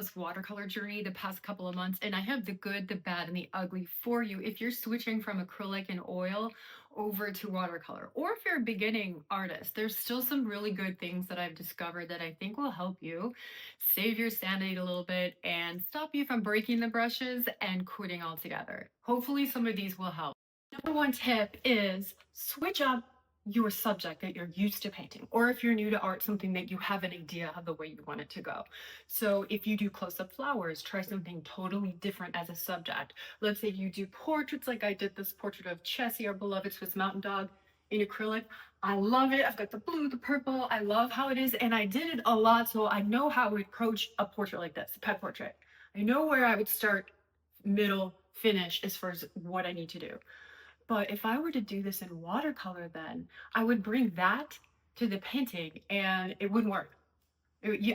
this watercolor journey the past couple of months, and I have the good, the bad, and the ugly for you if you're switching from acrylic and oil over to watercolor. Or if you're a beginning artist, there's still some really good things that I've discovered that I think will help you save your sanity a little bit and stop you from breaking the brushes and quitting altogether. Hopefully, some of these will help. Number one tip is switch up your subject that you're used to painting, or if you're new to art, something that you have an idea of the way you want it to go. So if you do close-up flowers, try something totally different as a subject. Let's say you do portraits, like I did this portrait of Chessie, our beloved Swiss mountain dog, in acrylic. I love it. I've got the blue, the purple. I love how it is, and I did it a lot, so I know how to approach a portrait like this, a pet portrait. I know where I would start, middle, finish as far as what I need to do. But if I were to do this in watercolor, then I would bring that to the painting and it wouldn't work.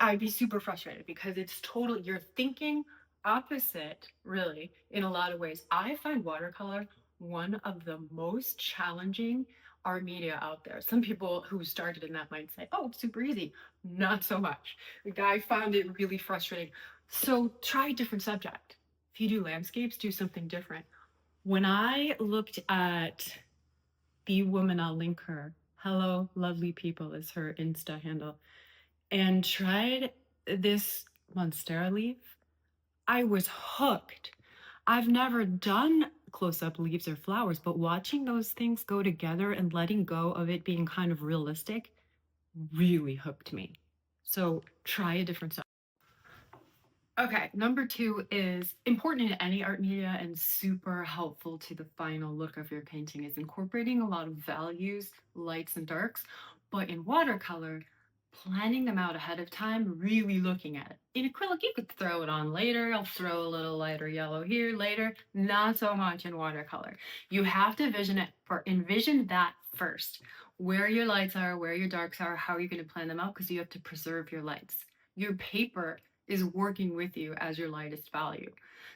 I'd be super frustrated because it's totally, you're thinking opposite, really, in a lot of ways. I find watercolor one of the most challenging art media out there. Some people who started in that might say, oh, it's super easy. Not so much. The guy found it really frustrating. So try a different subject. If you do landscapes, do something different. When I looked at the woman, I'll link her. Hello, lovely people is her Insta handle. And tried this Monstera leaf, I was hooked. I've never done close-up leaves or flowers, but watching those things go together and letting go of it being kind of realistic really hooked me. So try a different style. Okay, number two is important in any art media and super helpful to the final look of your painting is incorporating a lot of values, lights and darks, but in watercolor, planning them out ahead of time, really looking at it. In acrylic, you could throw it on later. I'll throw a little lighter yellow here later. Not so much in watercolor. You have to envision that first. Where your lights are, where your darks are, how are you going to plan them out? Because you have to preserve your lights. Your paper is working with you as your lightest value.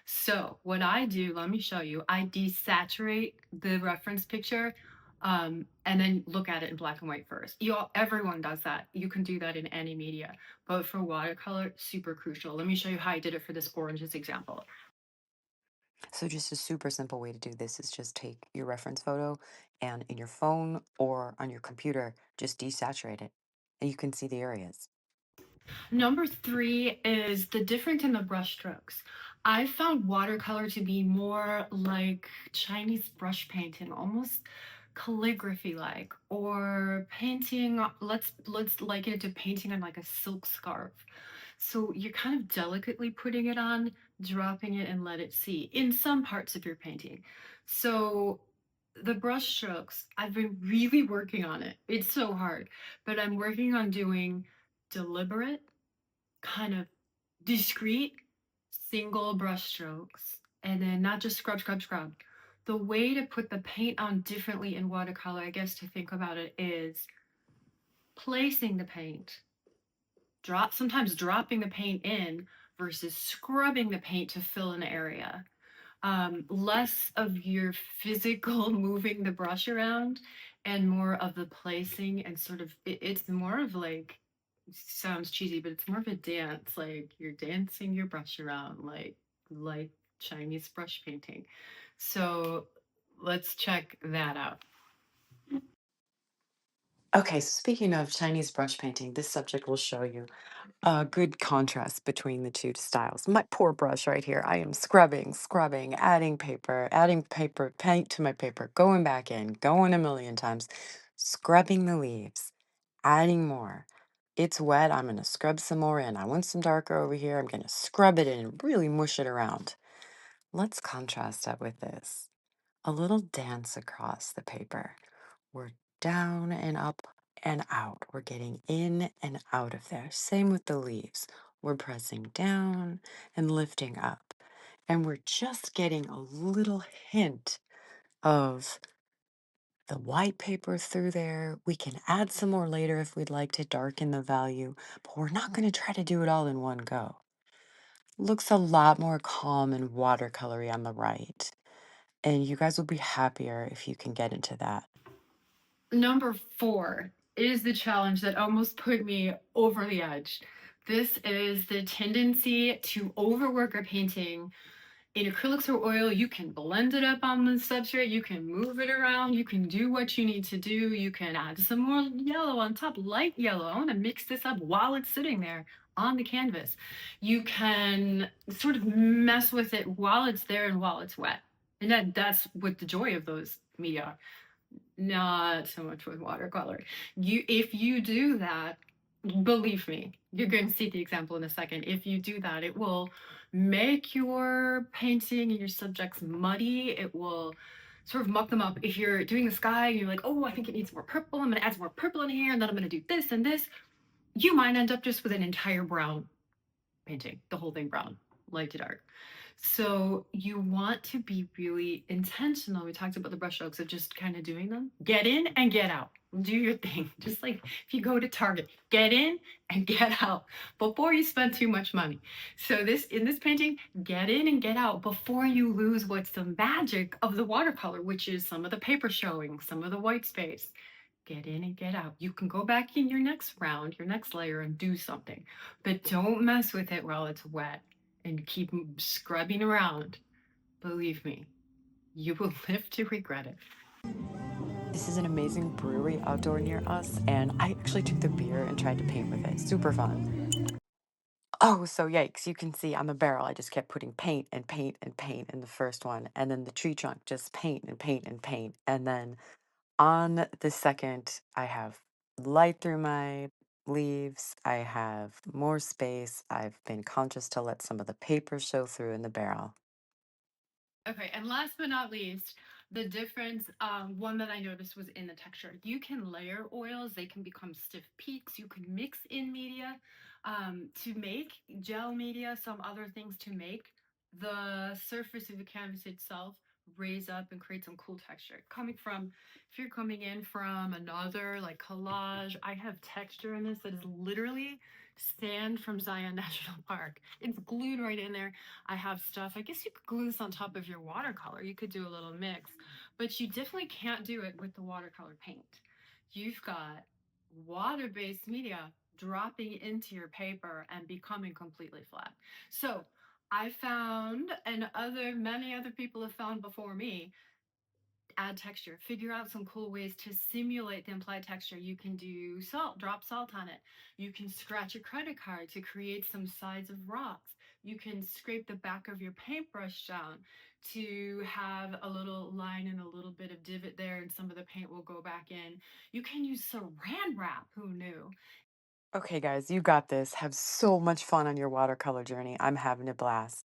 So what I do, let me show you, I desaturate the reference picture and then look at it in black and white first. Everyone does that. You can do that in any media, but for watercolor, super crucial. Let me show you how I did it for this oranges example. So just a super simple way to do this is just take your reference photo and in your phone or on your computer, just desaturate it and you can see the areas. Number three is the difference in the brush strokes. I found watercolor to be more like Chinese brush painting, almost calligraphy like, or painting, let's liken it to painting on like a silk scarf. So you're kind of delicately putting it on, dropping it and let it see in some parts of your painting. So the brush strokes, I've been really working on it. It's so hard, but I'm working on doing deliberate, kind of discrete, single brush strokes, and then not just scrub, scrub, scrub. The way to put the paint on differently in watercolor, I guess, to think about it is placing the paint, sometimes dropping the paint in versus scrubbing the paint to fill an area. Less of your physical moving the brush around and more of the placing and sort of it's more of like, sounds cheesy, but it's more of a dance, like you're dancing your brush around like Chinese brush painting. So let's check that out. Okay, so speaking of Chinese brush painting, this subject will show you a good contrast between the two styles. My poor brush right here. I am scrubbing, scrubbing, adding paper, paint to my paper, going back in, going a million times, scrubbing the leaves, adding more. It's wet. I'm going to scrub some more in. I want some darker over here. I'm going to scrub it in and really mush it around. Let's contrast that with this. A little dance across the paper. We're down and up and out. We're getting in and out of there. Same with the leaves. We're pressing down and lifting up. And we're just getting a little hint of the white paper through there. We can add some more later if we'd like to darken the value, but we're not going to try to do it all in one go. Looks a lot more calm and watercolory on the right. And you guys will be happier if you can get into that. Number four is the challenge that almost put me over the edge. This is the tendency to overwork a painting. In acrylics or oil, you can blend it up on the substrate, you can move it around, you can do what you need to do, you can add some more yellow on top, light yellow. I want to mix this up while it's sitting there on the canvas. You can sort of mess with it while it's there and while it's wet. And that's what the joy of those media are. Not so much with watercolor. If you do that, believe me, you're going to see the example in a second. If you do that, it will make your painting and your subjects muddy. It will sort of muck them up. If you're doing the sky and you're like, oh, I think it needs more purple, I'm going to add some more purple in here, and then I'm going to do this and this, you might end up just with an entire brown painting, the whole thing brown, light to dark. So you want to be really intentional. We talked about the brush strokes of just kind of doing them. Get in and get out. Do your thing. Just like if you go to Target, get in and get out before you spend too much money. So this in this painting, get in and get out before you lose what's the magic of the watercolor, which is some of the paper showing, some of the white space. Get in and get out. You can go back in your next round, your next layer, and do something, but don't mess with it while it's wet and keep scrubbing around. Believe me, you will live to regret it. This is an amazing brewery outdoor near us, and I actually took the beer and tried to paint with it. Super fun. Oh, so yikes. You can see on the barrel, I just kept putting paint and paint and paint in the first one, and then the tree trunk, just paint and paint and paint. And then on the second, I have light through my leaves. I have more space. I've been conscious to let some of the paper show through in the barrel. Okay, and last but not least, the difference, one that I noticed was in the texture. You can layer oils, they can become stiff peaks. You can mix in media to make gel media, some other things to make the surface of the canvas itself raise up and create some cool texture. If you're coming in from another like collage, I have texture in this that is literally sand from Zion National Park. It's glued right in there. I have stuff. I guess you could glue this on top of your watercolor. You could do a little mix, but you definitely can't do it with the watercolor paint. You've got water-based media dropping into your paper and becoming completely flat. So I found, and many other people have found before me, add texture, figure out some cool ways to simulate the implied texture. You can do salt, drop salt on it. You can scratch a credit card to create some sides of rocks. You can scrape the back of your paintbrush down to have a little line and a little bit of divot there, and some of the paint will go back in. You can use saran wrap, who knew? Okay, guys, you got this. Have so much fun on your watercolor journey. I'm having a blast.